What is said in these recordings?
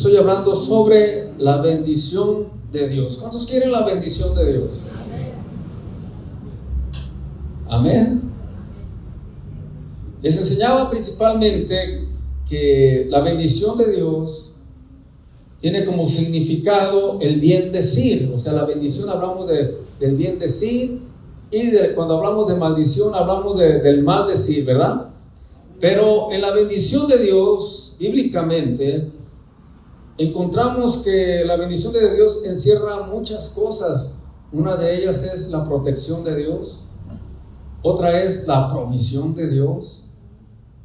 estoy hablando sobre la bendición de Dios. ¿Cuántos quieren la bendición de Dios? Amén. Les enseñaba principalmente que la bendición de Dios tiene como significado el bien decir. O sea, la bendición hablamos del bien decir, y cuando hablamos de maldición hablamos del mal decir, ¿verdad? Pero en la bendición de Dios, bíblicamente, encontramos que la bendición de Dios encierra muchas cosas. Una de ellas es la protección de Dios. Otra es la provisión de Dios.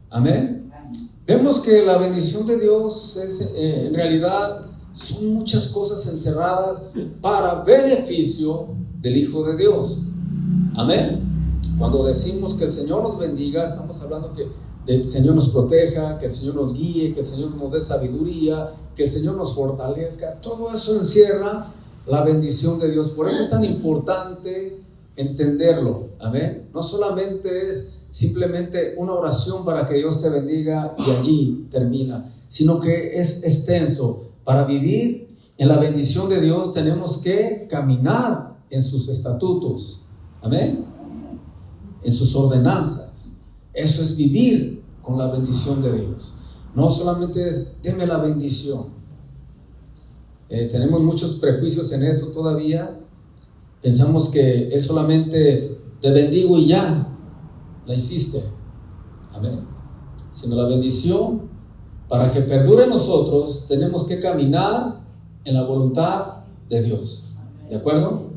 Amén. Vemos que la bendición de Dios es, en realidad, son muchas cosas encerradas para beneficio del Hijo de Dios. Amén. Cuando decimos que el Señor nos bendiga, estamos hablando que el Señor nos proteja, que el Señor nos guíe, que el Señor nos dé sabiduría, que el Señor nos fortalezca. Todo eso encierra la bendición de Dios. Por eso es tan importante entenderlo. Amén. No solamente es simplemente una oración para que Dios te bendiga y allí termina, sino que es extenso. Para vivir en la bendición de Dios tenemos que caminar en sus estatutos. Amén. En sus ordenanzas. Eso es vivir con la bendición de Dios. No solamente es deme la bendición. Tenemos muchos prejuicios en eso todavía. Pensamos que es solamente te bendigo y ya la hiciste. Amén. Sino la bendición, para que perdure en nosotros, tenemos que caminar en la voluntad de Dios. ¿De acuerdo?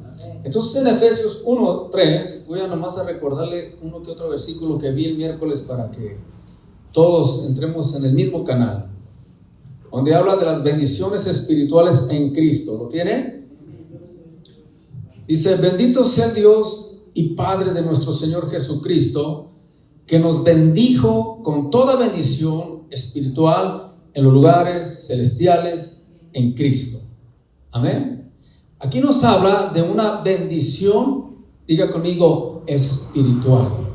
Entonces en Efesios 1:3 voy a nomás a recordarle uno que otro versículo que vi el miércoles para que todos entremos en el mismo canal, donde habla de las bendiciones espirituales en Cristo. ¿Lo tiene? Dice: bendito sea el Dios y Padre de nuestro Señor Jesucristo, que nos bendijo con toda bendición espiritual en los lugares celestiales en Cristo. Amén. Aquí nos habla de una bendición, diga conmigo, espiritual.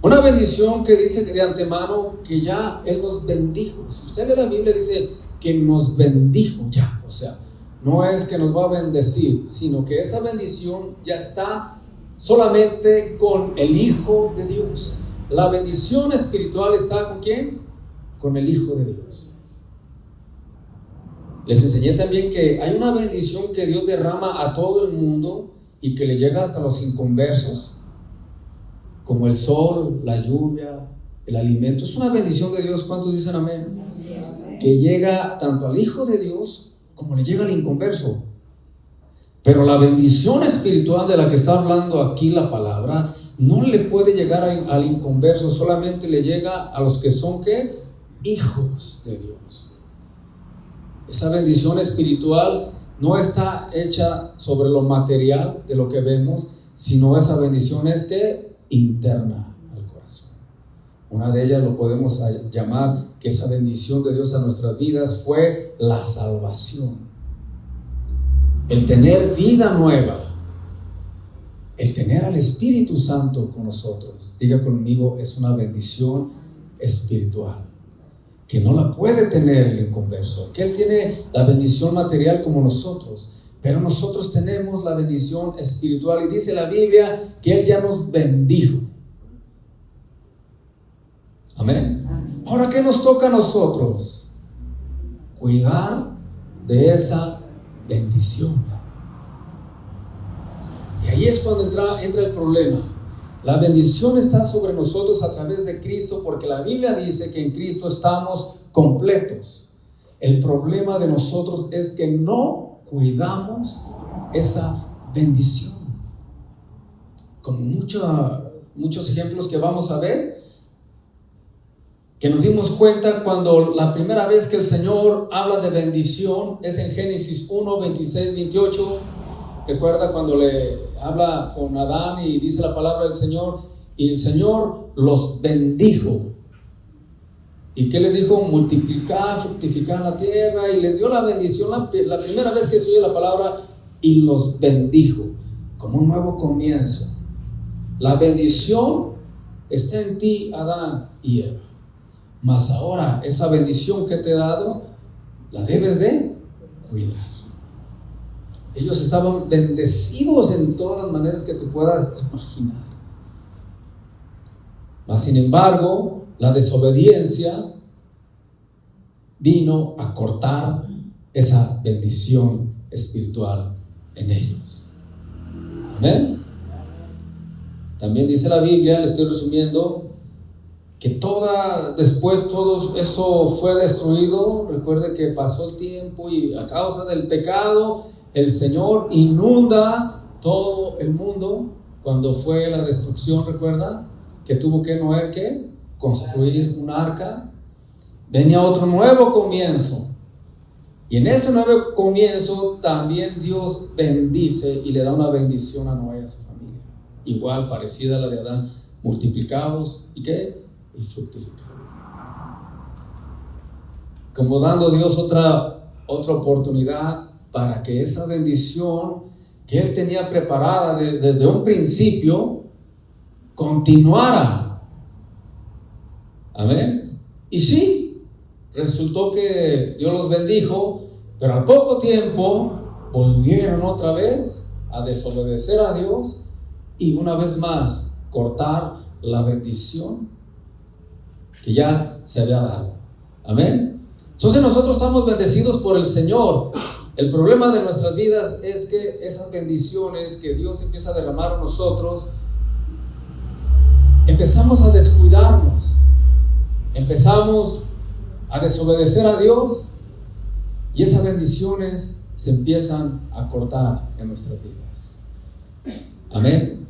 Una bendición que dice de antemano que ya Él nos bendijo. Si usted lee la Biblia, dice que nos bendijo ya. O sea, no es que nos va a bendecir, sino que esa bendición ya está solamente con el Hijo de Dios. La bendición espiritual está ¿con quién? Con el Hijo de Dios. Les enseñé también que hay una bendición que Dios derrama a todo el mundo y que le llega hasta los inconversos, como el sol, la lluvia, el alimento. Es una bendición de Dios. ¿Cuántos dicen amén? Que llega tanto al Hijo de Dios como le llega al inconverso. Pero la bendición espiritual de la que está hablando aquí la palabra no le puede llegar al inconverso, solamente le llega a los que son ¿qué? Hijos de Dios. Esa bendición espiritual no está hecha sobre lo material de lo que vemos, sino esa bendición es que interna al corazón. Una de ellas lo podemos llamar que esa bendición de Dios a nuestras vidas fue la salvación. El tener vida nueva, el tener al Espíritu Santo con nosotros, diga conmigo, es una bendición espiritual que no la puede tener el inconverso. Que él tiene la bendición material como nosotros, pero nosotros tenemos la bendición espiritual, y dice la Biblia que él ya nos bendijo. Amén. Ahora, ¿qué nos toca a nosotros? Cuidar de esa bendición. Y ahí es cuando entra el problema. La bendición está sobre nosotros a través de Cristo, porque la Biblia dice que en Cristo estamos completos. El problema de nosotros es que no cuidamos esa bendición. Como muchos ejemplos que vamos a ver, que nos dimos cuenta cuando la primera vez que el Señor habla de bendición es en Génesis 1, 26, 28. Recuerda cuando le habla con Adán y dice la palabra del Señor, y el Señor los bendijo. ¿Y qué les dijo? Multiplicar, fructificar la tierra, y les dio la bendición la primera vez que se oye la palabra, y los bendijo, como un nuevo comienzo. La bendición está en ti, Adán y Eva. mas ahora esa bendición que te he dado, la debes de cuidar. Ellos estaban bendecidos en todas las maneras que te puedas imaginar. Mas sin embargo, la desobediencia vino a cortar esa bendición espiritual en ellos. Amén. También dice la Biblia, le estoy resumiendo, que después todo eso fue destruido. Recuerde que pasó el tiempo y a causa del pecado el Señor inunda todo el mundo. Cuando fue la destrucción, recuerda que tuvo que Noé construir un arca. Venía otro nuevo comienzo, y en ese nuevo comienzo también Dios bendice y le da una bendición a Noé y a su familia, igual parecida a la de Adán: multiplicaos y fructificaos. Como dando Dios otra oportunidad para que esa bendición que Él tenía preparada desde un principio continuara. Amén. Y sí, resultó que Dios los bendijo, pero al poco tiempo volvieron otra vez a desobedecer a Dios y una vez más cortar la bendición que ya se había dado. Amén. Entonces nosotros estamos bendecidos por el Señor. El problema de nuestras vidas es que esas bendiciones que Dios empieza a derramar a nosotros, empezamos a descuidarnos, empezamos a desobedecer a Dios, y esas bendiciones se empiezan a cortar en nuestras vidas. Amén.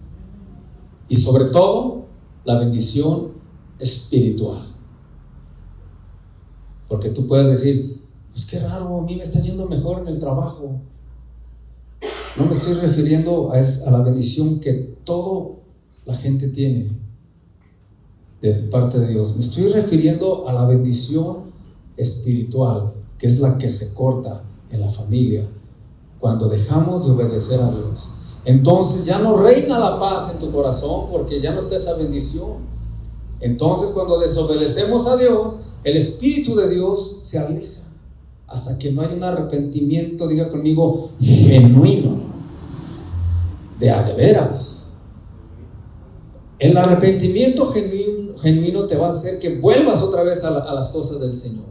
Y sobre todo la bendición espiritual, porque tú puedes decir: pues qué raro, a mí me está yendo mejor en el trabajo. No me estoy refiriendo a la bendición que toda la gente tiene de parte de Dios. Me estoy refiriendo a la bendición espiritual, que es la que se corta en la familia cuando dejamos de obedecer a Dios. Entonces ya no reina la paz en tu corazón, porque ya no está esa bendición. Entonces, cuando desobedecemos a Dios, el Espíritu de Dios se aleja hasta que no haya un arrepentimiento, diga conmigo, genuino, de a de veras. El arrepentimiento genuino te va a hacer que vuelvas otra vez a las cosas del Señor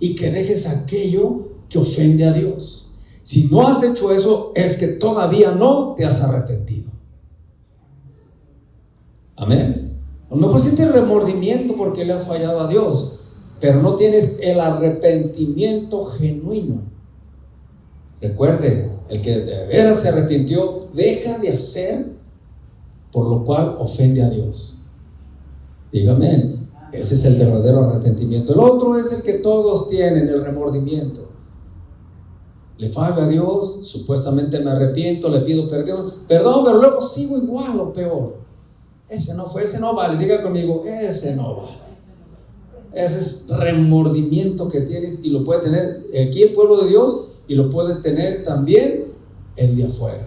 y que dejes aquello que ofende a Dios. Si no has hecho eso, es que todavía no te has arrepentido. Amén. A lo mejor sientes remordimiento porque le has fallado a Dios, pero no tienes el arrepentimiento genuino. Recuerde, el que de veras se arrepintió deja de hacer por lo cual ofende a Dios. Dígame, ese es el verdadero arrepentimiento. El otro es el que todos tienen, el remordimiento. Le fallo a Dios, supuestamente me arrepiento, le pido perdón, pero luego sigo igual o peor. Ese no vale. Diga conmigo, ese no vale. Ese es remordimiento que tienes, y lo puede tener aquí el pueblo de Dios, y lo puede tener también el de afuera.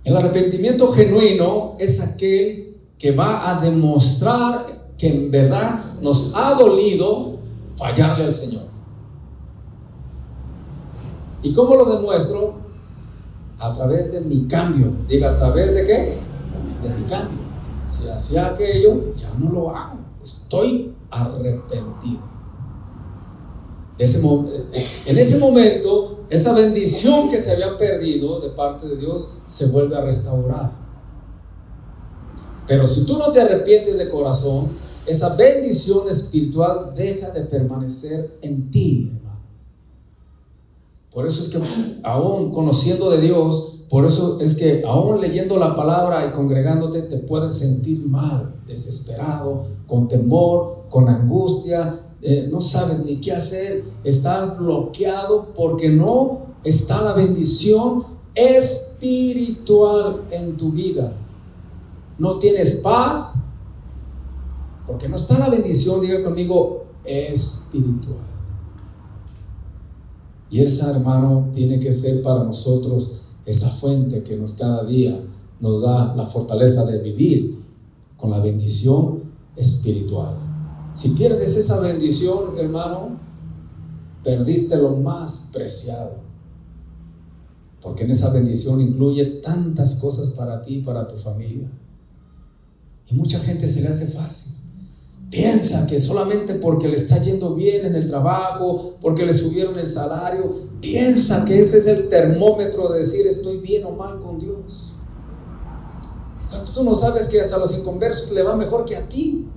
El arrepentimiento genuino es aquel que va a demostrar que en verdad nos ha dolido fallarle al Señor. ¿Y cómo lo demuestro? A través de mi cambio. Diga, ¿a través de qué? De mi cambio. Si hacía aquello, ya no lo hago. Estoy arrepentido. En ese momento, esa bendición que se había perdido de parte de Dios se vuelve a restaurar. Pero si tú no te arrepientes de corazón, esa bendición espiritual deja de permanecer en ti, hermano. Por eso es que aún conociendo de Dios, por eso es que aún leyendo la palabra y congregándote, te puedes sentir mal, desesperado, con temor, con angustia, no sabes ni qué hacer, estás bloqueado porque no está la bendición espiritual en tu vida. No tienes paz porque no está la bendición, diga conmigo, espiritual. Y esa, hermano, tiene que ser para nosotros esa fuente que cada día nos da la fortaleza de vivir con la bendición espiritual. Si pierdes esa bendición, hermano, perdiste lo más preciado, porque en esa bendición incluye tantas cosas para ti y para tu familia. Y mucha gente se le hace fácil. Piensa que solamente porque le está yendo bien en el trabajo, porque le subieron el salario, piensa que ese es el termómetro de decir estoy bien o mal con Dios. Cuando tú no sabes que hasta a los inconversos le va mejor que a ti.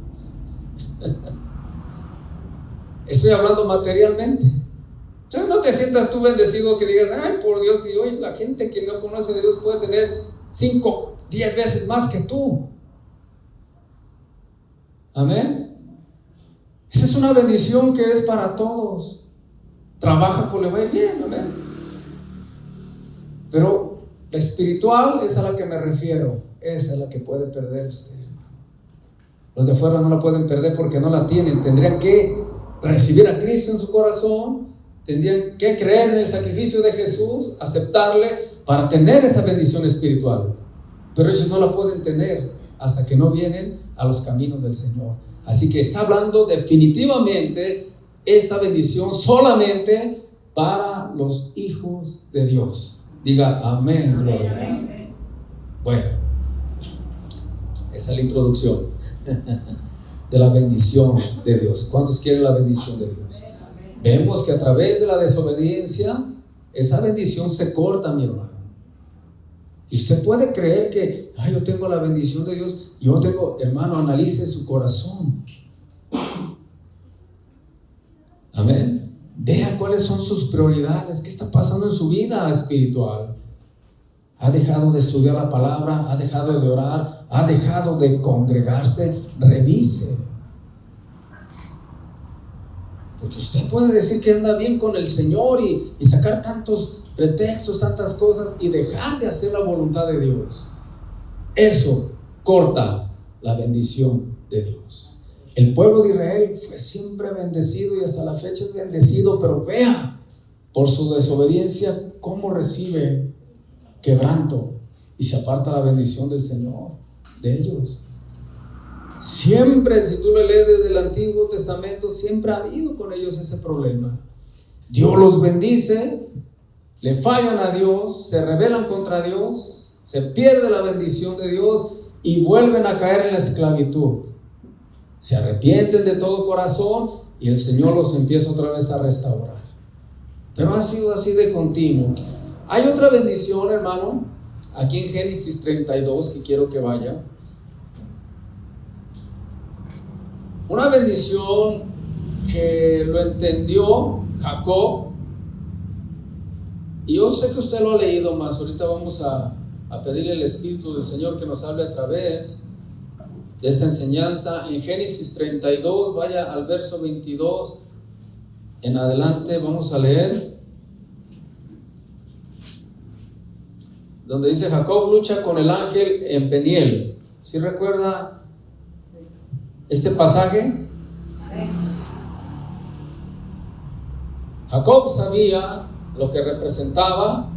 Estoy hablando materialmente. Entonces no te sientas tú bendecido que digas, ay, por Dios, si hoy la gente que no conoce a Dios puede tener 5, 10 veces más que tú. Amén. Esa es una bendición que es para todos. Trabaja por le va a ir bien, amén. Pero la espiritual es a la que me refiero. Esa es la que puede perder usted, hermano. Los de fuera no la pueden perder porque no la tienen. Tendrían que recibir a Cristo en su corazón, tendrían que creer en el sacrificio de Jesús, aceptarle para tener esa bendición espiritual. Pero ellos no la pueden tener hasta que no vienen a los caminos del Señor. Así que está hablando definitivamente esta bendición solamente para los hijos de Dios. Diga amén, gloria a Dios. Bueno, esa es la introducción de la bendición de Dios. ¿Cuántos quieren la bendición de Dios? Vemos que a través de la desobediencia esa bendición se corta, mi hermano. Y usted puede creer que yo tengo la bendición de Dios. Yo tengo, hermano, analice su corazón. Amén. Vea cuáles son sus prioridades. ¿Qué está pasando en su vida espiritual? ¿Ha dejado de estudiar la palabra? ¿Ha dejado de orar? ¿Ha dejado de congregarse? Revise. Porque usted puede decir que anda bien con el Señor y sacar tantos pretextos, tantas cosas y dejar de hacer la voluntad de Dios. Eso corta la bendición de Dios. El pueblo de Israel fue siempre bendecido y hasta la fecha es bendecido, pero vea por su desobediencia cómo recibe quebranto y se aparta la bendición del Señor de ellos. Siempre, si tú lo lees desde el Antiguo Testamento, siempre ha habido con ellos ese problema. Dios los bendice, le fallan a Dios, se rebelan contra Dios, se pierde la bendición de Dios y vuelven a caer en la esclavitud. Se arrepienten de todo corazón y el Señor los empieza otra vez a restaurar. Pero ha sido así de continuo. Hay otra bendición, hermano, aquí en Génesis 32 que quiero que vaya. Una bendición que lo entendió Jacob. Y yo sé que usted lo ha leído más. Ahorita vamos a pedirle al Espíritu del Señor que nos hable a través de esta enseñanza. En Génesis 32, vaya al verso 22 en adelante, vamos a leer, donde dice: Jacob lucha con el ángel en Peniel. ¿Sí recuerda este pasaje? Jacob sabía lo que representaba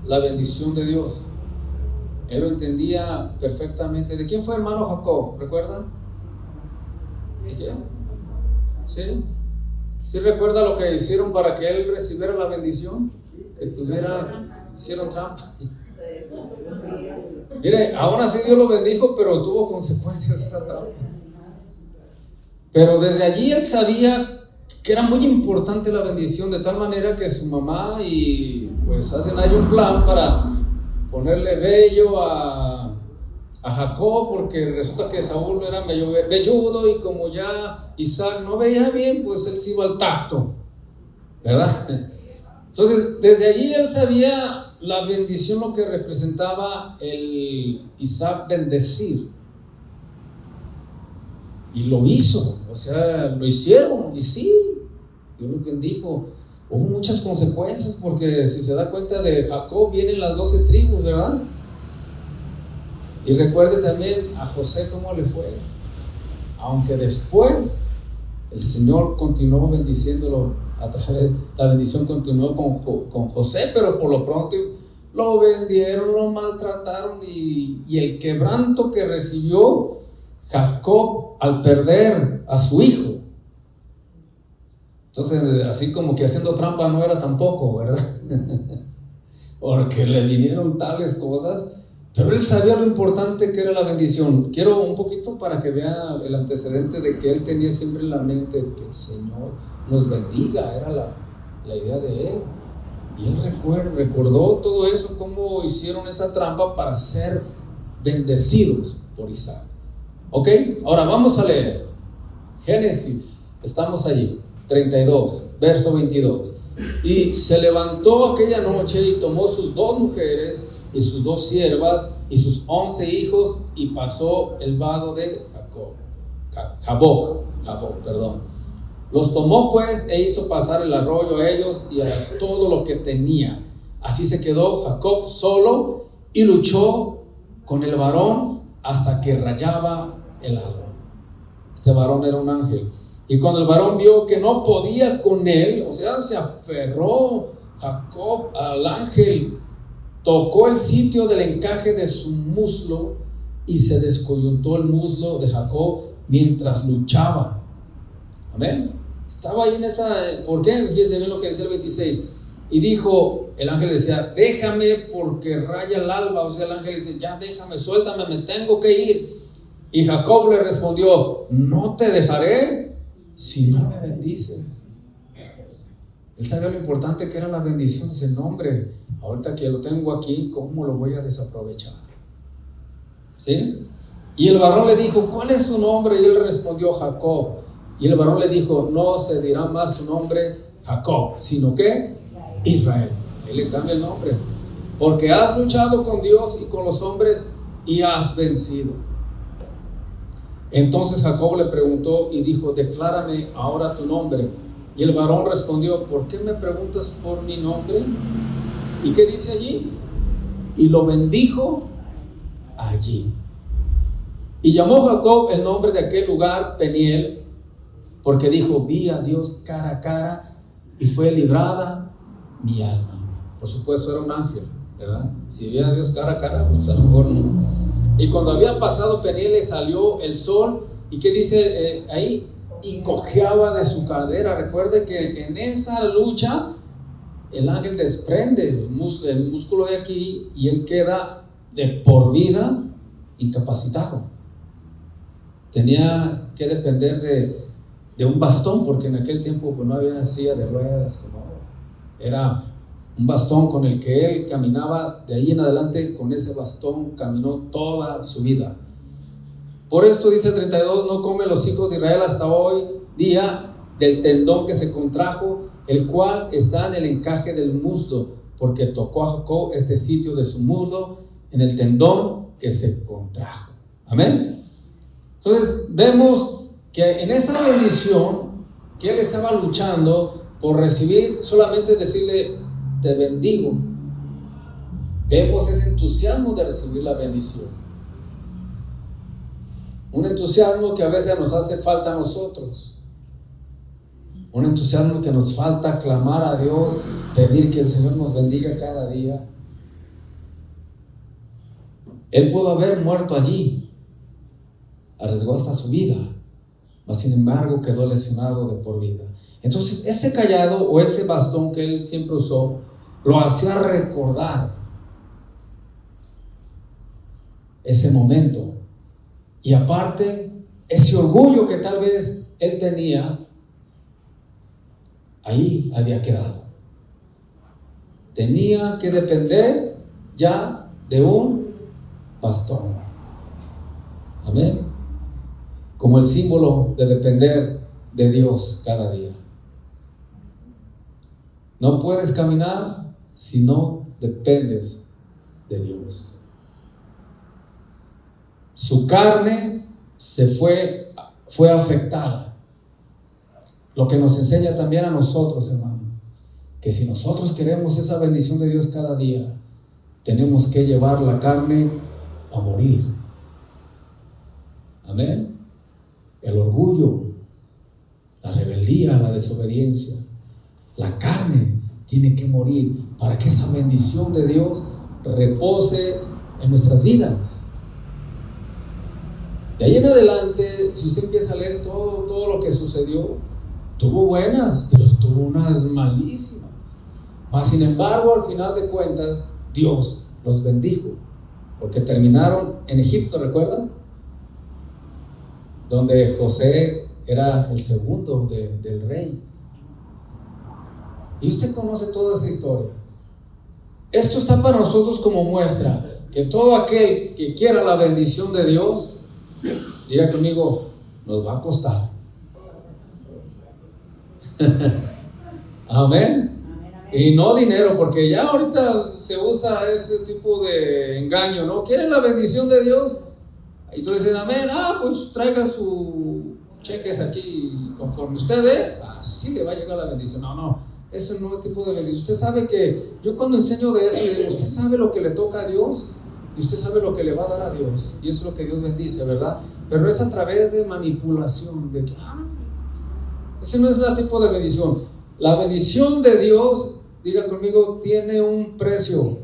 la bendición de Dios. Él lo entendía perfectamente. ¿De quién fue hermano Jacob? ¿Recuerdan? ¿De quién? ¿Sí? ¿Sí recuerda lo que hicieron para que él recibiera la bendición? Que hicieron trampa. Mire, aún así Dios lo bendijo, pero tuvo consecuencias esa trampa. Pero desde allí él sabía que era muy importante la bendición, de tal manera que su mamá y pues hacen ahí un plan para ponerle vello a Jacob, porque resulta que Saúl era medio velludo y como ya Isaac no veía bien, pues él se iba al tacto, ¿verdad? Entonces desde allí él sabía la bendición, lo que representaba el Isaac bendecir, y lo hizo, o sea, lo hicieron, y sí, Dios los bendijo. Hubo muchas consecuencias, porque si se da cuenta, de Jacob vienen las 12 tribus, ¿verdad? Y recuerde también a José cómo le fue, aunque después el Señor continuó bendiciéndolo a través, la bendición continuó con José, pero por lo pronto lo vendieron, lo maltrataron, y el quebranto que recibió Jacob al perder a su hijo. Entonces, así como que haciendo trampa no era tampoco, ¿verdad? Porque le vinieron tales cosas, pero él sabía lo importante que era la bendición. Quiero un poquito para que vea el antecedente de que él tenía siempre en la mente que el Señor nos bendiga, era la idea de él. Y él recordó todo eso, cómo hicieron esa trampa para ser bendecidos por Isaac. Ok, ahora vamos a leer Génesis, estamos allí, 32, verso 22. Y se levantó aquella noche y tomó sus 2 mujeres y sus 2 siervas y sus 11 hijos y pasó el vado de Jaboc. Los tomó pues e hizo pasar el arroyo a ellos y a todo lo que tenía. Así se quedó Jacob solo y luchó con el varón hasta que rayaba el alba. Este varón era un ángel. Y cuando el varón vio que no podía con él, o sea, se aferró Jacob al ángel, tocó el sitio del encaje de su muslo y se descoyuntó el muslo de Jacob mientras luchaba. Amén. Estaba ahí en esa. ¿Por qué? Fíjense bien lo que decía el 26. Y dijo, el ángel decía, déjame porque raya el alba. O sea, el ángel dice, ya déjame, suéltame, me tengo que ir. Y Jacob le respondió, no te dejaré si no me bendices. Él sabía lo importante que era la bendición. Dice, no hombre, ahorita que lo tengo aquí, ¿cómo lo voy a desaprovechar? ¿Sí? Y el varón le dijo, ¿cuál es tu nombre? Y él respondió, Jacob. Y el varón le dijo, no se dirá más tu nombre Jacob, sino que Israel. Él le cambia el nombre, porque has luchado con Dios y con los hombres y has vencido. Entonces Jacob le preguntó y dijo, declárame ahora tu nombre. Y el varón respondió, ¿por qué me preguntas por mi nombre? ¿Y qué dice allí? Y lo bendijo allí. Y llamó Jacob el nombre de aquel lugar Peniel, porque dijo, vi a Dios cara a cara y fue librada mi alma. Por supuesto era un ángel, ¿verdad? Si veía a Dios cara a cara, pues a lo mejor no. Y cuando había pasado Peniel le salió el sol. ¿Y qué dice ahí? Y cojeaba de su cadera. Recuerde que en esa lucha el ángel desprende el músculo de aquí y él queda de por vida incapacitado. Tenía que depender de un bastón, porque en aquel tiempo pues no había silla de ruedas como ahora. Era un bastón con el que él caminaba. De ahí en adelante, con ese bastón caminó toda su vida. Por esto dice el 32, no comen los hijos de Israel hasta hoy día del tendón que se contrajo, el cual está en el encaje del muslo, porque tocó a Jacob este sitio de su muslo en el tendón que se contrajo. Amén. Entonces vemos que en esa bendición que él estaba luchando por recibir, solamente decirle te bendigo, vemos ese entusiasmo de recibir la bendición. Un entusiasmo que a veces nos hace falta a nosotros. Un entusiasmo que nos falta clamar a Dios, pedir que el Señor nos bendiga cada día. Él pudo haber muerto allí, arriesgó hasta su vida, mas sin embargo quedó lesionado de por vida. Entonces ese cayado o ese bastón que él siempre usó lo hacía recordar ese momento. Y aparte, ese orgullo que tal vez él tenía, ahí había quedado. Tenía que depender ya de un bastón. Amén. Como el símbolo de depender de Dios cada día. No puedes caminar si no dependes de Dios. Su carne fue afectada. Lo que nos enseña también a nosotros, hermano, que si nosotros queremos esa bendición de Dios cada día, tenemos que llevar la carne a morir. Amén. El orgullo, la rebeldía, la desobediencia, la carne tiene que morir para que esa bendición de Dios repose en nuestras vidas. De ahí en adelante, si usted empieza a leer todo lo que sucedió, tuvo buenas, pero tuvo unas malísimas. Mas sin embargo, al final de cuentas, Dios los bendijo, porque terminaron en Egipto, ¿recuerdan? Donde José era el segundo del rey. Y usted conoce toda esa historia. Esto está para nosotros como muestra que todo aquel que quiera la bendición de Dios, diga conmigo, nos va a costar. Amén. Y no dinero, porque ya ahorita se usa ese tipo de engaño, ¿no? ¿Quieren la bendición de Dios? Y tú dices, amén, pues traiga sus cheques aquí conforme usted dé, así le va a llegar la bendición. No, ese no es el tipo de bendición. Usted sabe que yo cuando enseño de eso, usted sabe lo que le toca a Dios y usted sabe lo que le va a dar a Dios, y eso es lo que Dios bendice, ¿verdad? Pero es a través de manipulación, de que ese no es el tipo de bendición. La bendición de Dios, diga conmigo, tiene un precio.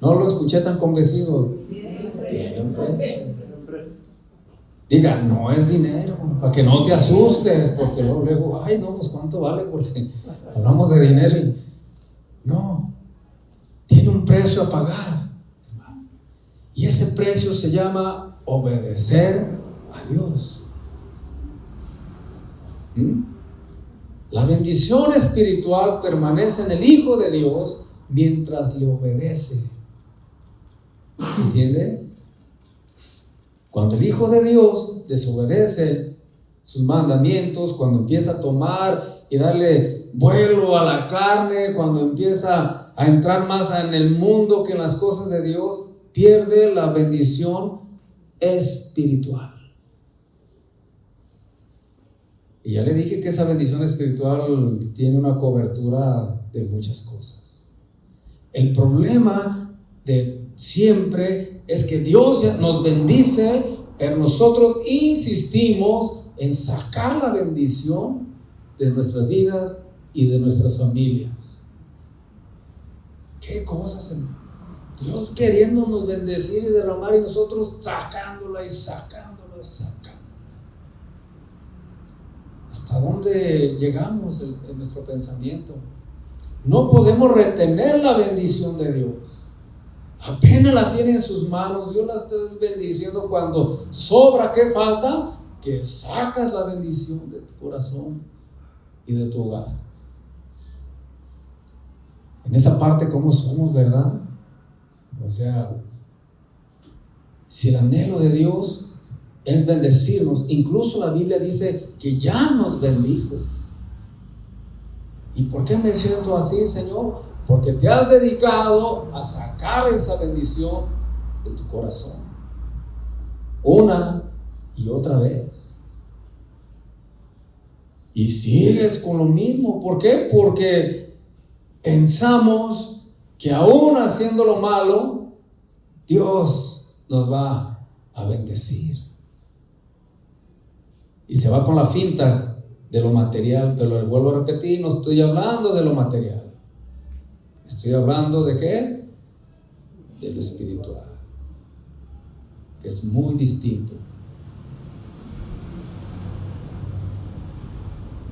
No lo escuché tan convencido. Tiene un precio. Diga, no es dinero, para que no te asustes, porque luego, pues cuánto vale, porque hablamos de dinero y no, tiene un precio a pagar, hermano. Y ese precio se llama obedecer a Dios. La bendición espiritual permanece en el Hijo de Dios mientras le obedece. ¿Entiende? Cuando el Hijo de Dios desobedece sus mandamientos, cuando empieza a tomar y darle vuelo a la carne, cuando empieza a entrar más en el mundo que en las cosas de Dios, pierde la bendición espiritual. Y ya le dije que esa bendición espiritual tiene una cobertura de muchas cosas. El problema de siempre es que Dios ya nos bendice, pero nosotros insistimos en sacar la bendición de nuestras vidas y de nuestras familias. ¿Qué cosas, hermano? Dios queriéndonos bendecir y derramar, y nosotros sacándola y sacándola y sacándola. ¿Hasta dónde llegamos en nuestro pensamiento? No podemos retener la bendición de Dios. Apenas la tiene en sus manos. Dios la está bendiciendo. Cuando sobra, ¿qué falta? Que sacas la bendición de tu corazón y de tu hogar. En esa parte, ¿cómo somos, verdad? O sea, si el anhelo de Dios es bendecirnos, incluso la Biblia dice que ya nos bendijo. ¿Y por qué me siento así, Señor? Porque te has dedicado a sacar esa bendición de tu corazón una y otra vez. Y sigues con lo mismo. ¿Por qué? Porque pensamos que aún haciendo lo malo, Dios nos va a bendecir. Y se va con la finta de lo material. Pero le vuelvo a repetir, no estoy hablando de lo material. Estoy hablando ¿de qué? De lo espiritual, que es muy distinto.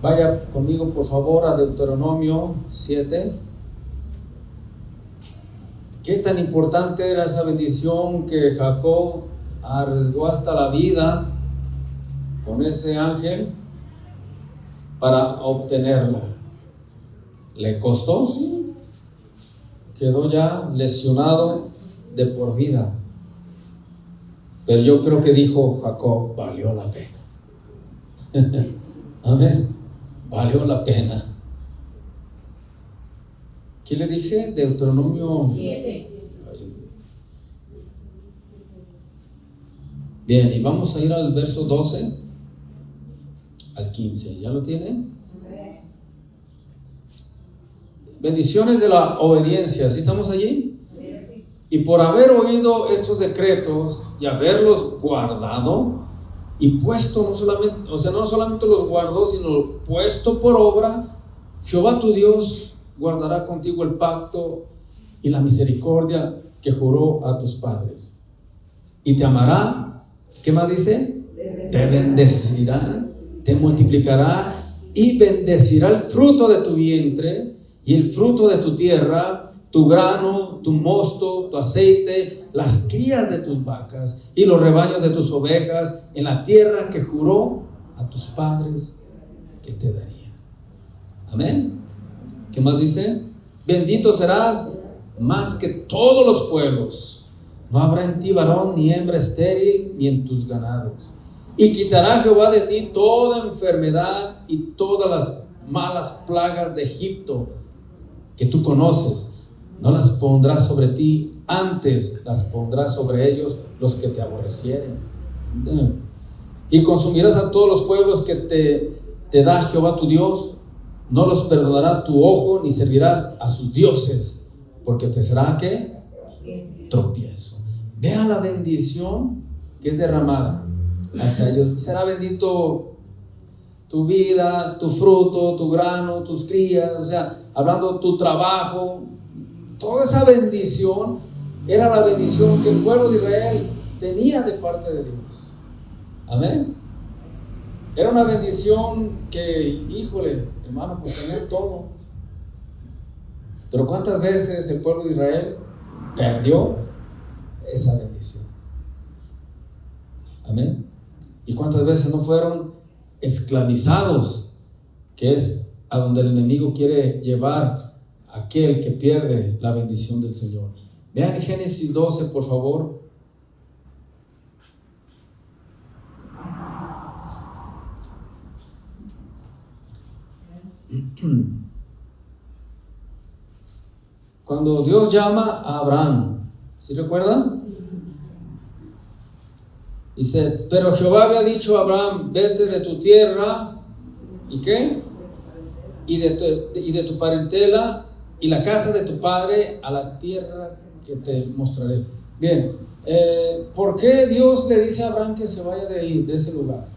Vaya conmigo por favor a Deuteronomio 7. ¿Qué tan importante era esa bendición que Jacob arriesgó hasta la vida con ese ángel para obtenerla? ¿Le costó? Sí. Quedó ya lesionado de por vida. Pero yo creo que dijo Jacob, valió la pena. Amén. Valió la pena. ¿Qué le dije? Deuteronomio 7. Bien, y vamos a ir al verso 12 al 15. ¿Ya lo tiene? Bendiciones de la obediencia. ¿Sí estamos allí? Y por haber oído estos decretos y haberlos guardado y puesto, no solamente los guardó, sino puesto por obra, Jehová tu Dios guardará contigo el pacto y la misericordia que juró a tus padres, y te amará ¿Qué más dice? Te bendecirá, te multiplicará y bendecirá el fruto de tu vientre y el fruto de tu tierra, tu grano, tu mosto, tu aceite, las crías de tus vacas y los rebaños de tus ovejas en la tierra que juró a tus padres que te daría. Amén. ¿Qué más dice? Bendito serás más que todos los pueblos. No habrá en ti varón ni hembra estéril ni en tus ganados. Y quitará Jehová de ti toda enfermedad y todas las malas plagas de Egipto que tú conoces. No las pondrá sobre ti, antes las pondrá sobre ellos los que te aborrecieren. Y consumirás a todos los pueblos que te da Jehová tu Dios. No los perdonará tu ojo, ni servirás a sus dioses, porque te será ¿qué? Tropiezo. Vea la bendición que es derramada hacia ellos. Será bendito tu vida, tu fruto, tu grano, tus crías, o sea, hablando tu trabajo. Toda esa bendición era la bendición que el pueblo de Israel tenía de parte de Dios. Amén. Era una bendición que, híjole, hermano, pues tenía todo. Pero ¿cuántas veces el pueblo de Israel perdió esa bendición? Amén. ¿Y cuántas veces no fueron esclavizados? Que es a donde el enemigo quiere llevar a aquel que pierde la bendición del Señor. Vean Génesis 12, por favor. Cuando Dios llama a Abraham, ¿sí recuerdan? Dice, pero Jehová había dicho a Abraham, vete de tu tierra, ¿y qué? Y de tu parentela y la casa de tu padre a la tierra que te mostraré. Bien, ¿por qué Dios le dice a Abraham que se vaya de ahí, de ese lugar?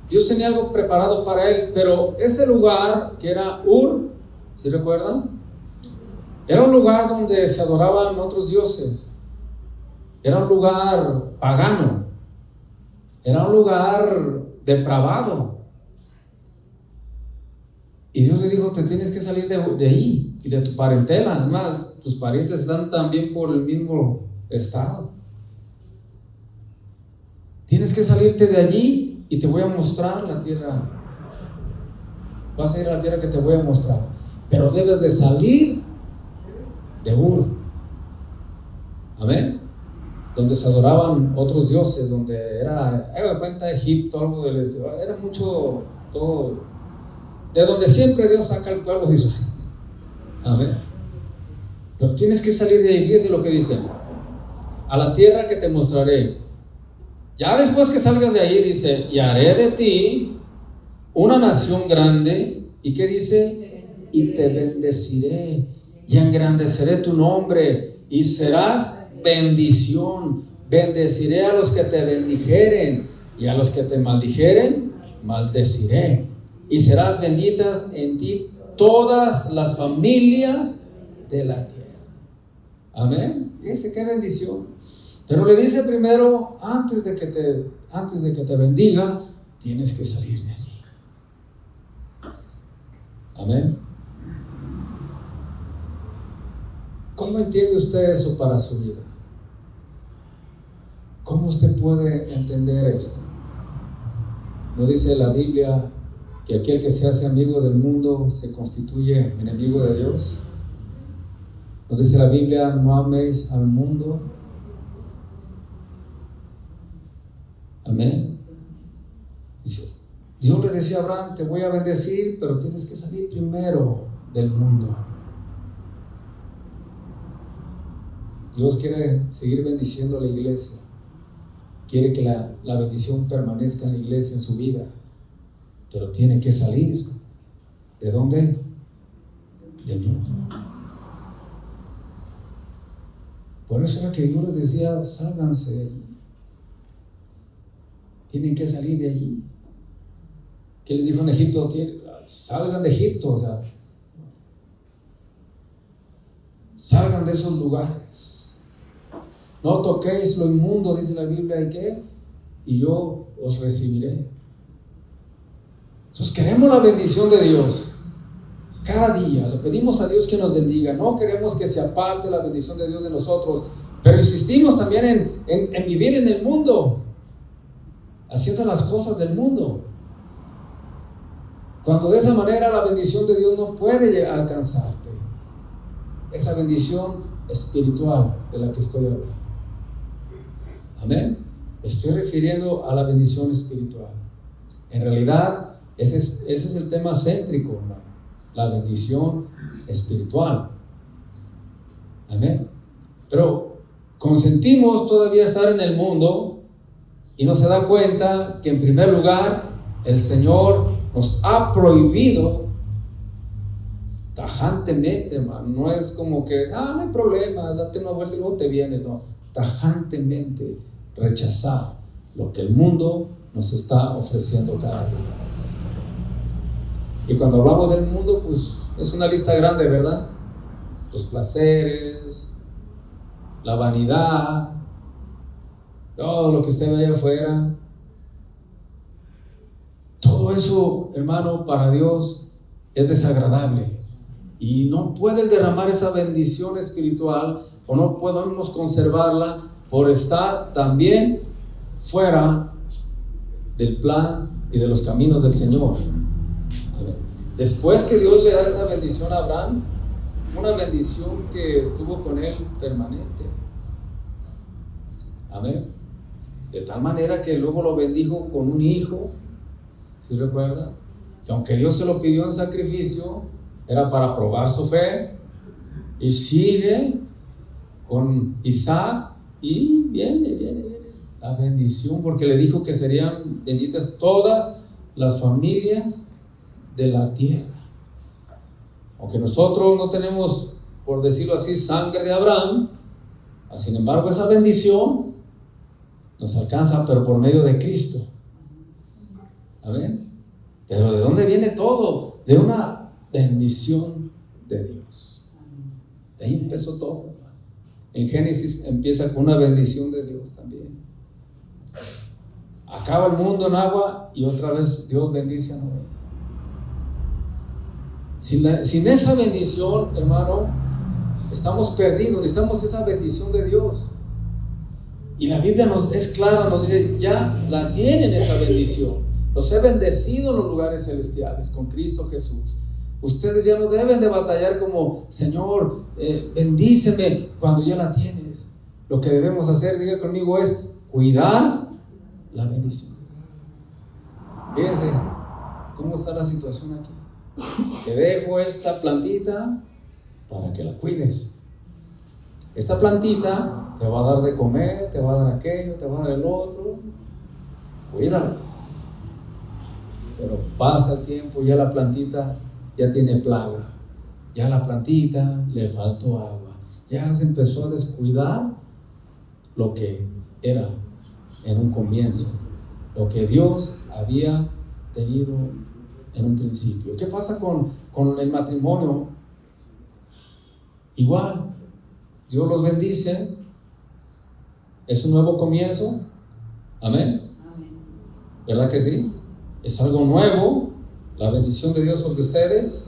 Dios tenía algo preparado para él, pero ese lugar que era Ur, ¿sí recuerdan? Era un lugar donde se adoraban otros dioses. Era un lugar pagano. Era un lugar depravado. Y Dios le dijo, te tienes que salir de ahí y de tu parentela. Además, tus parientes están también por el mismo estado. Tienes que salirte de allí y te voy a mostrar la tierra. Vas a ir a la tierra que te voy a mostrar. Pero debes de salir de Ur. Amén. Donde se adoraban otros dioses, donde era de cuenta Egipto, algo de era mucho todo, de donde siempre Dios saca al pueblo de Israel. Amén. Pero tienes que salir de ahí. Fíjese lo que dice: a la tierra que te mostraré. Ya después que salgas de ahí, dice, y haré de ti una nación grande. ¿Y qué dice? Y te bendeciré y engrandeceré tu nombre y serás bendición. Bendeciré a los que te bendijeren y a los que te maldijeren, maldeciré. Y serás benditas en ti todas las familias de la tierra. Amén. Dice, qué bendición. Pero le dice primero, antes de que te bendiga, tienes que salir de allí. Amén. ¿Cómo entiende usted eso para su vida? ¿Cómo usted puede entender esto? ¿No dice la Biblia que aquel que se hace amigo del mundo se constituye enemigo de Dios? ¿No dice la Biblia, no améis al mundo? Amén. Dios le decía a Abraham, te voy a bendecir, pero tienes que salir primero del mundo. Dios quiere seguir bendiciendo a la iglesia. Quiere que la bendición permanezca en la iglesia, en su vida. Pero tiene que salir. ¿De dónde? Del mundo. Por eso era que Dios les decía, sálganse de allí. Tienen que salir de allí. ¿Qué les dijo en Egipto? Salgan de Egipto, o sea, salgan de esos lugares. No toquéis lo inmundo, dice la Biblia, ¿y qué? Y yo os recibiré. Entonces queremos la bendición de Dios. Cada día le pedimos a Dios que nos bendiga. No queremos que se aparte la bendición de Dios de nosotros, pero insistimos también en vivir en el mundo, haciendo las cosas del mundo, cuando de esa manera la bendición de Dios no puede llegar a alcanzarte. Esa bendición espiritual de la que estoy hablando. Amén. Estoy refiriendo a la bendición espiritual. En realidad, ese es el tema céntrico, hermano. La bendición espiritual. Amén. Pero consentimos todavía estar en el mundo y no se da cuenta que en primer lugar el Señor nos ha prohibido tajantemente, hermano. No es como que, no hay problema, date una vuelta y luego te vienes. No, tajantemente rechazar lo que el mundo nos está ofreciendo cada día. Y cuando hablamos del mundo, pues es una lista grande, ¿verdad? Los placeres, la vanidad, todo lo que usted ve allá afuera. Todo eso, hermano, para Dios es desagradable. Y no puede derramar esa bendición espiritual, o no podemos conservarla por estar también fuera del plan y de los caminos del Señor. Después que Dios le da esta bendición a Abraham, fue una bendición que estuvo con él permanente. Amén. De tal manera que luego lo bendijo con un hijo. ¿Sí recuerda? Que aunque Dios se lo pidió en sacrificio, era para probar su fe. Y sigue con Isaac. Y viene la bendición, porque le dijo que serían benditas todas las familias de la tierra. Aunque nosotros no tenemos, por decirlo así, sangre de Abraham, sin embargo esa bendición nos alcanza, pero por medio de Cristo. Amén. Pero ¿de dónde viene todo? De una bendición de Dios. De ahí empezó todo, hermano. En Génesis empieza con una bendición de Dios también. Acaba el mundo en agua y otra vez Dios bendice a Noé. Sin esa bendición, hermano, estamos perdidos. Necesitamos esa bendición de Dios. Y la Biblia es clara, nos dice, ya la tienen esa bendición. Los he bendecido en los lugares celestiales con Cristo Jesús. Ustedes ya no deben de batallar como, Señor, bendíceme, cuando ya la tienes. Lo que debemos hacer, diga conmigo, es cuidar la bendición. Fíjense cómo está la situación aquí. Te dejo esta plantita para que la cuides. Esta plantita te va a dar de comer, te va a dar aquello, te va a dar el otro. Cuídala. Pero pasa el tiempo, ya la plantita ya tiene plaga. Ya la plantita le faltó agua. Ya se empezó a descuidar lo que era en un comienzo, lo que Dios había tenido en un principio. ¿Qué pasa con el matrimonio? Igual, Dios los bendice, es un nuevo comienzo. Amén. ¿Verdad que sí? Es algo nuevo, la bendición de Dios sobre ustedes,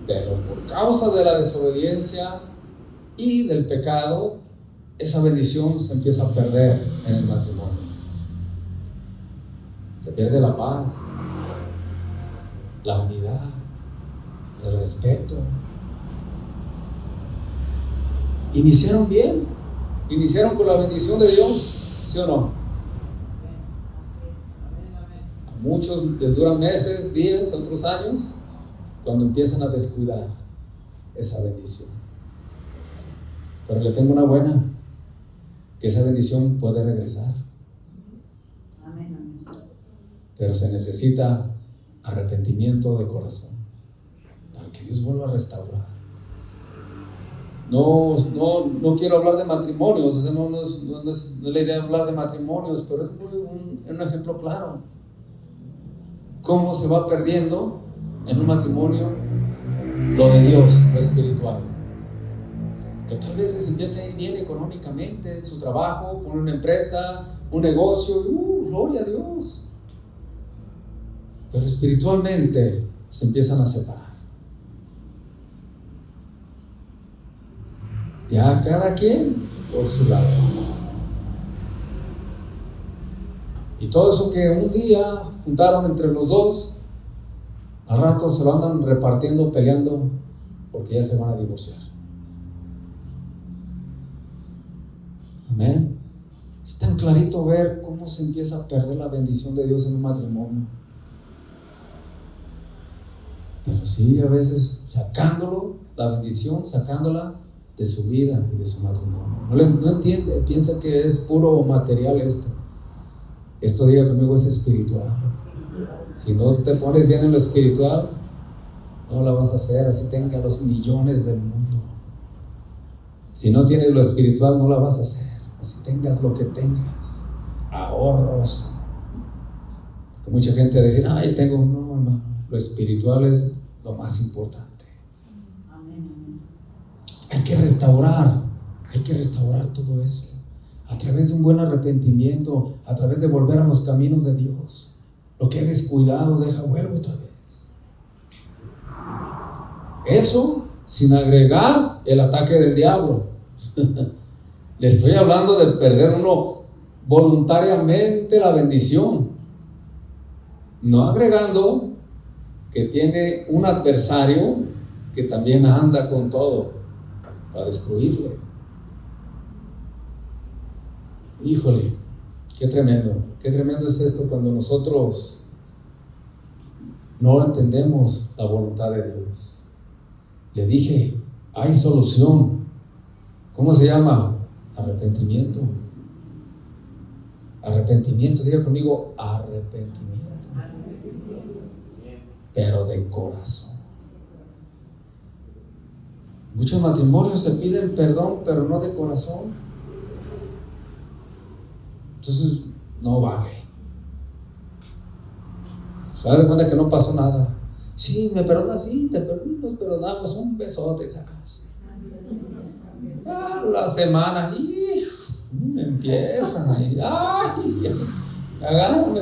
pero por causa de la desobediencia y del pecado, esa bendición se empieza a perder en el matrimonio. Se pierde la paz, la unidad, el respeto. Iniciaron bien, iniciaron con la bendición de Dios, ¿sí o no? A muchos les duran meses, días, otros años, cuando empiezan a descuidar esa bendición. Pero le tengo una buena, que esa bendición puede regresar. Pero se necesita arrepentimiento de corazón para que Dios vuelva a restaurar. No quiero hablar de matrimonios, o sea, no es la idea de hablar de matrimonios, pero es un ejemplo claro. Cómo se va perdiendo en un matrimonio lo de Dios, lo espiritual. que tal vez les empiece a ir bien económicamente en su trabajo, pone una empresa, un negocio, gloria a Dios. Pero espiritualmente se empiezan a separar. Ya cada quien por su lado. Y todo eso que un día juntaron entre los dos, al rato se lo andan repartiendo, peleando, porque ya se van a divorciar. Amén. Es tan clarito ver cómo se empieza a perder la bendición de Dios en un matrimonio. Pero sí, a veces sacándolo, la bendición, sacándola de su vida y de su matrimonio. No entiende, piensa que es puro material esto. Esto, diga conmigo, es espiritual. Si no te pones bien en lo espiritual, no la vas a hacer, así tenga los millones del mundo. Si no tienes lo espiritual, no la vas a hacer, así tengas lo que tengas, ahorros. Porque mucha gente dice, ay, tengo, no, hermano, lo espiritual es lo más importante. Hay que restaurar todo eso, a través de un buen arrepentimiento, a través de volver a los caminos de Dios. Lo que he descuidado, vuelvo otra vez. Eso sin agregar el ataque del diablo. Le estoy hablando de perder uno voluntariamente la bendición, no agregando que tiene un adversario que también anda con todo para destruirle. Híjole, qué tremendo es esto cuando nosotros no entendemos la voluntad de Dios. Le dije, hay solución. ¿Cómo se llama? Arrepentimiento. Arrepentimiento, diga conmigo, arrepentimiento. Pero de corazón. Muchos matrimonios se piden perdón, pero no de corazón. Entonces, no vale. Se da cuenta que no pasó nada. Sí, me perdonas, sí, nos perdonamos, un besote, ¿sabes? La semana, empiezan ahí, agárrame.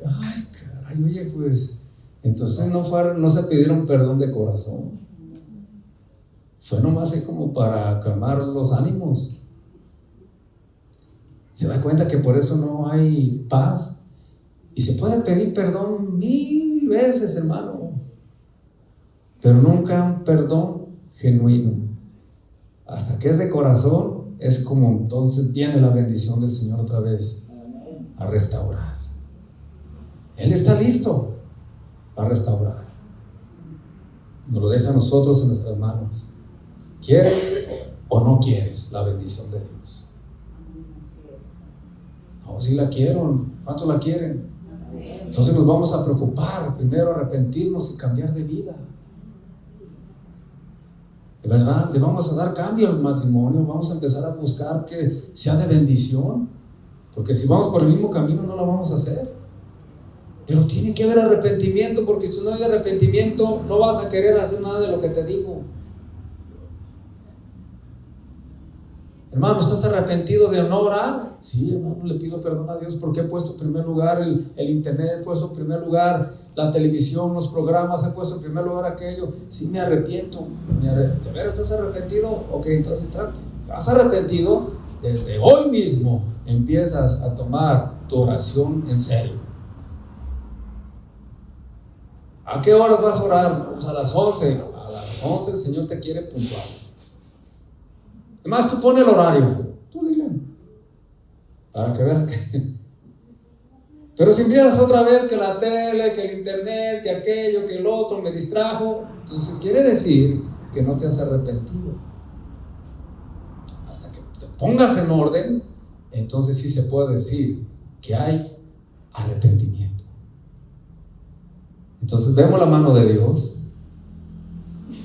Ay, caray, oye, pues, entonces no se pidieron perdón de corazón. Fue nomás como para calmar los ánimos. Se da cuenta que por eso no hay paz. Y se puede pedir perdón 1000 veces, hermano, pero nunca un perdón genuino. Hasta que es de corazón, es como entonces viene la bendición del Señor otra vez a restaurar. Él está listo para restaurar. Nos lo deja a nosotros en nuestras manos. ¿Quieres o no quieres la bendición de Dios? No, si la quiero. ¿Cuántos la quieren? Entonces nos vamos a preocupar, primero arrepentirnos y cambiar de vida. ¿De verdad? Le vamos a dar cambio al matrimonio, vamos a empezar a buscar que sea de bendición, porque si vamos por el mismo camino no lo vamos a hacer. Pero tiene que haber arrepentimiento, porque si no hay arrepentimiento no vas a querer hacer nada de lo que te digo. Hermano, ¿estás arrepentido de no orar? Sí, hermano, le pido perdón a Dios porque he puesto en primer lugar el internet, he puesto en primer lugar la televisión, los programas, he puesto en primer lugar aquello. Sí, me arrepiento. ¿De veras estás arrepentido? Ok, entonces estás arrepentido. Desde hoy mismo empiezas a tomar tu oración en serio. ¿A qué horas vas a orar? Pues a las 11. A las 11 el Señor te quiere puntual. Además, tú pones el horario, tú dile, para que veas que. Pero si empiezas otra vez que la tele, que el internet, que aquello, que el otro, me distrajo, entonces quiere decir que no te has arrepentido. Hasta que te pongas en orden, entonces sí se puede decir que hay arrepentimiento. Entonces vemos la mano de Dios.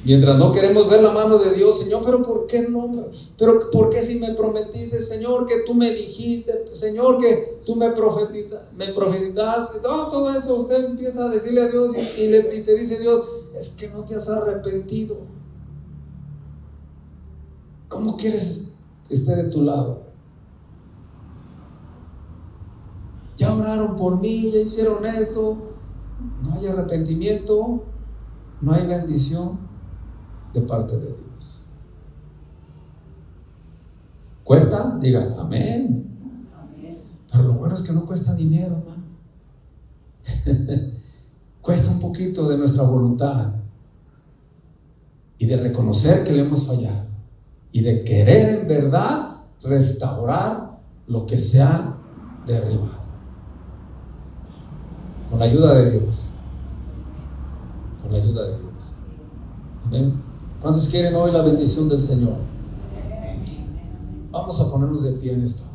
Mientras no queremos ver la mano de Dios, Señor, pero ¿por qué no? Pero ¿por qué si me prometiste, Señor, que tú me dijiste, Señor, que tú me profetizaste? Todo eso usted empieza a decirle a Dios y te dice Dios, es que no te has arrepentido. ¿Cómo quieres que esté de tu lado? Ya oraron por mí, ya hicieron esto. No hay arrepentimiento, no hay bendición de parte de Dios. ¿Cuesta? Diga, amén. Pero lo bueno es que no cuesta dinero, hermano. Cuesta un poquito de nuestra voluntad y de reconocer que le hemos fallado y de querer en verdad restaurar lo que se ha derribado con la ayuda de Dios. Con la ayuda de Dios. Amén. ¿Cuántos quieren hoy la bendición del Señor? Vamos a ponernos de pie en esta